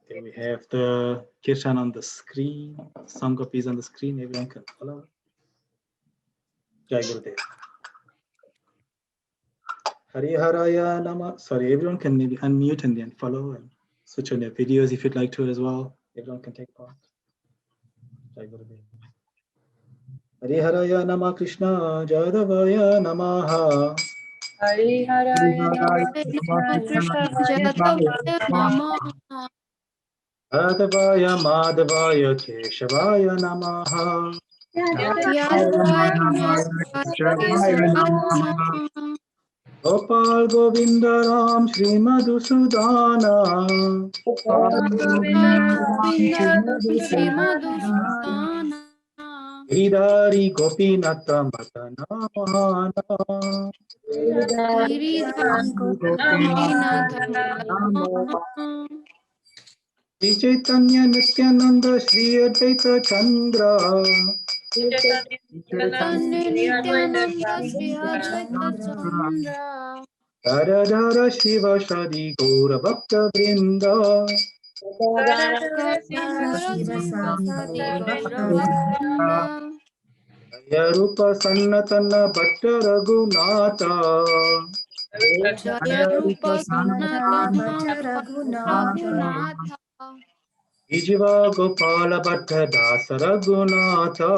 Okay, we have the kirtan on the screen. Song copy is on the screen. Everyone can follow. Jai Gurudev. Hari Haraya Nama. Sorry, everyone can maybe unmute and then follow and switch on their videos if you'd like to as well. Everyone can take part. Jai Gurudev. Hari Haraya Nama Krishna Jadavaya Namaha. Hari Haraya Adavaya Madhavaya Keshavaya Namaha. Gopal Govinda Ram Shri Madhusudana. Giridhari Gopinatha Matana Mahana. Shri Chaitanya Nityananda Shri Advaita Chandra. Dharadhara Shiva Shadi Gaura Bhakta Vrinda. Yarupa Sannatana Bhatta Raghunatha. Ijiva Gopala Bhatta Dasa Raghunatha.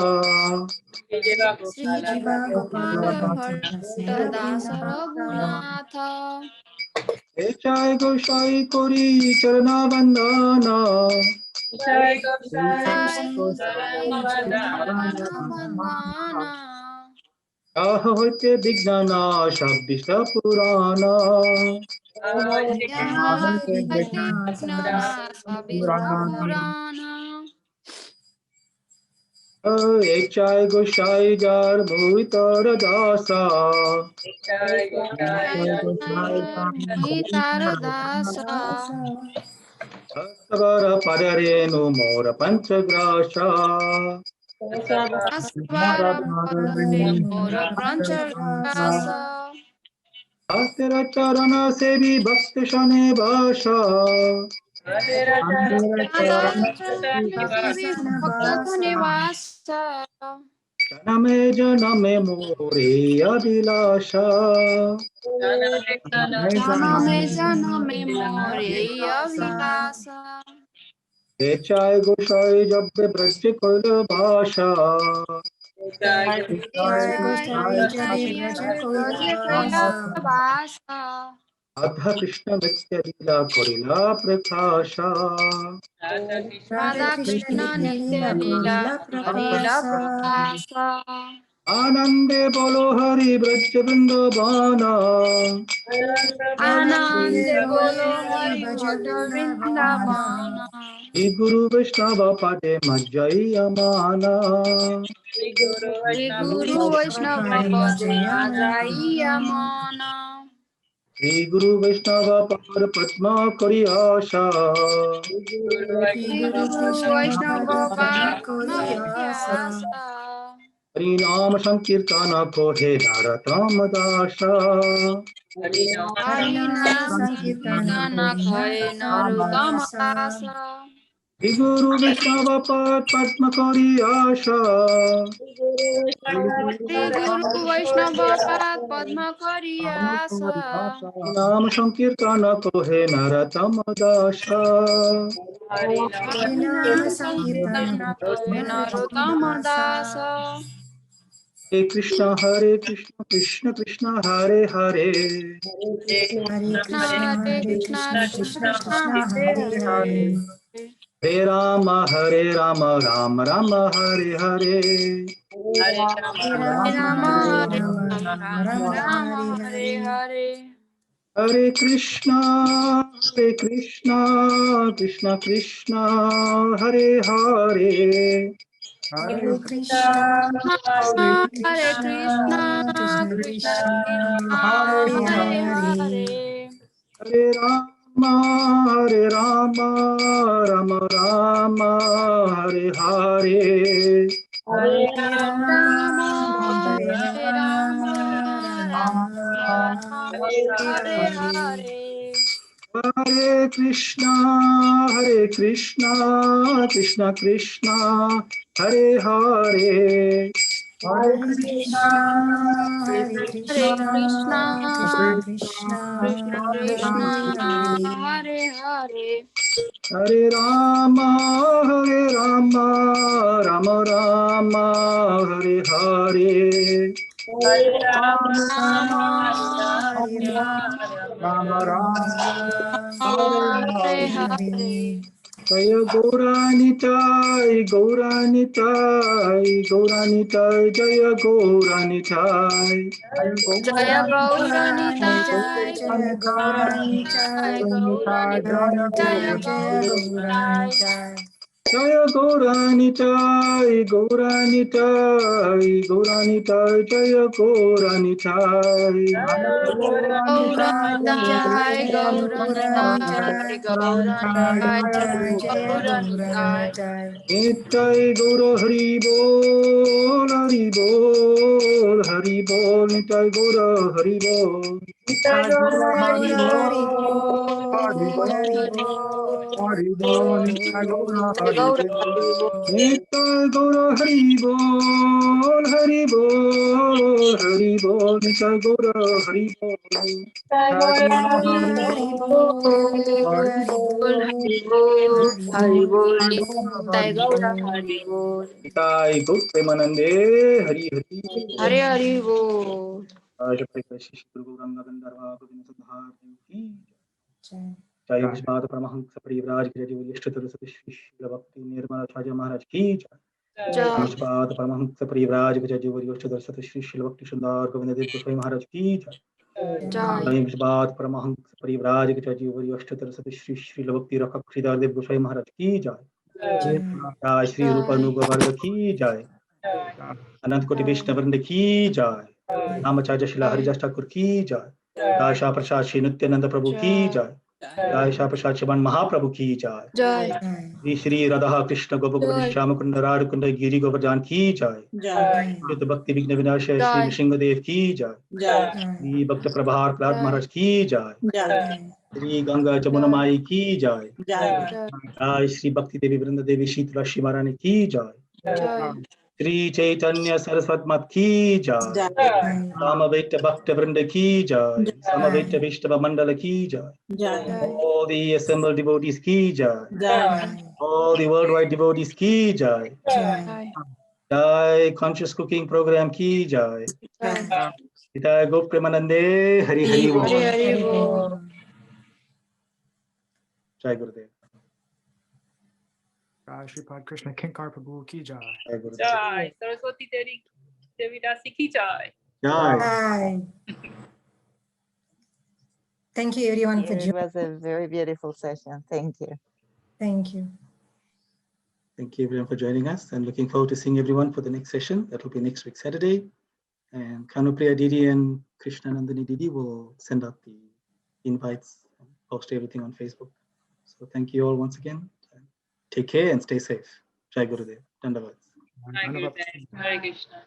Jai Goshai Kori Charana Vandana. Ahote Bignana Shabdishta Purana. Echai Goshai Jar Mohitar Dasa. Asavara Padarenu Mora Panchagrasha. Astera Charana Sevi Bhakti Shane Basha. Janame Janame More Abhilasha. Echai Goshai Jabbe Brajya Koila Basha. Adha Krishna Nitya Lila Korila Prakasha. Radha Krishna Nitya Lila Prakasa. Anande Bolo Hari Brajya Vrindavana. Anande Bolo Hari Bhaja Vrindavana. Shri Guru Vaishnava Pade Majjai Amana. Shri Guru Vaishnava Par Padma Kori Asha. Shri Guru Vaishnava Padma Kori Asa. Hari Nam Sankirtana Ko He Naratam Dasha. Harinama Sankirtana Kodasa. Shri Guru Vaishnava Par Padma Kori Asha. Nam Sankirtana Ko He Naratam Dasha. Harinama Sankirtana Kodasa. Hare Krishna Krishna Krishna Hare Hare. Hare Krishna Krishna Krishna Hare Hare. Hare Rama Rama Rama Hare Hare. Hare Rama Rama Hare Hare. Hare Krishna Krishna Krishna Hare Hare. Hare Krishna Krishna Krishna Hare Hare. Hare Rama Rama Rama Hare Hare. Hare Rama Rama Hare Hare. Hare Krishna Krishna Krishna Hare Hare. Hare Krishna Krishna Krishna Hare Hare. Hare Rama Rama Rama Hare Hare. Hare Rama Hare Hare. Jaya Gauranitai Jaya Gauranitai. Jaya Gauranitai, Jaya Gauranitai, Gauranitai, Jaya Gauranitai. Jaya Gauranitai Jaya Gauranitai. Gauranitai, Gauranitai, Gauranitai, Jaya Gauranitai. Nitai Gaura Hari Bol Nitai Gaura Hari Bol. Hari Bol, Hari Bol, Nitai Gaura Hari Bol Nitai Gaura Hari Bol. Hari Bol, Hari Bol, Hari Bol. Nitai Gaur Premanande Hari Hari. Hari Hari Bol. आज प्रकाशित गुरु गौरांग गंधर्वा गोविंद सुधार की जय विश्वाद परमहंस परिव्राज गिरि इष्टतर सती श्री भक्ति निर्मल राजा महाराज की जय विश्वाद परमहंस परिव्राज गिरि इष्टतर सती श्री भक्ति सुंदर गोविंद देव गोसाई महाराज की जय जय विश्वाद परमहंस परिव्राज गिरि इष्टतर सती श्री भक्ति रखक श्रीधर देव गोसाई महाराज की जय जय श्री रूप अनुग वर्ग की जय, अनंत कोटि वैष्णव वृंद की जय, रामाचार्य शिला हरिदास ठाकुर की जय, जय शाह प्रसाद श्री नित्यानंद प्रभु की जय, जय शाह प्रसाद शिवान महाप्रभु की जय, श्री श्री राधा कृष्ण गोप श्याम कुंड राध कुंड गिरी गोवर्धन की जय, शुद्ध भक्ति विघ्न विनाश श्री नृसिंहदेव की जय, श्री भक्त प्रभार प्रहलाद महाराज की जय, श्री गंगा जमुना माई की जय, जय श्री भक्ति देवी वृंद देवी शीतला श्री महारानी की जय, श्री चैतन्य सरस्वती मत की जय, समवेत भक्त वृंद की जय, समवेत वैष्णव मंडल की जय, all the assembled devotees की जय, all the worldwide devotees की जय, जय conscious cooking program की जय, जय गो प्रेमानंदे हरि हरि बोल। जय गुरुदेव। Jai Shripad Krishna Kinkar Prabhu ki jai. जय गुरुदेव। Jai Saraswati Devi Dasi ki jai. जय। Thank you everyone for It joining. was a very beautiful session. Thank you. Thank you. Thank you everyone for joining us, and looking forward to seeing everyone for the next session. That will be next week Saturday. And Kanupriya Didi and Krishna Nandini Didi will send out the invites and post everything on Facebook. So thank you all once again. Take care and stay safe. Jai Gurudev. Dandavats. Jai Gurudev. Hare Krishna.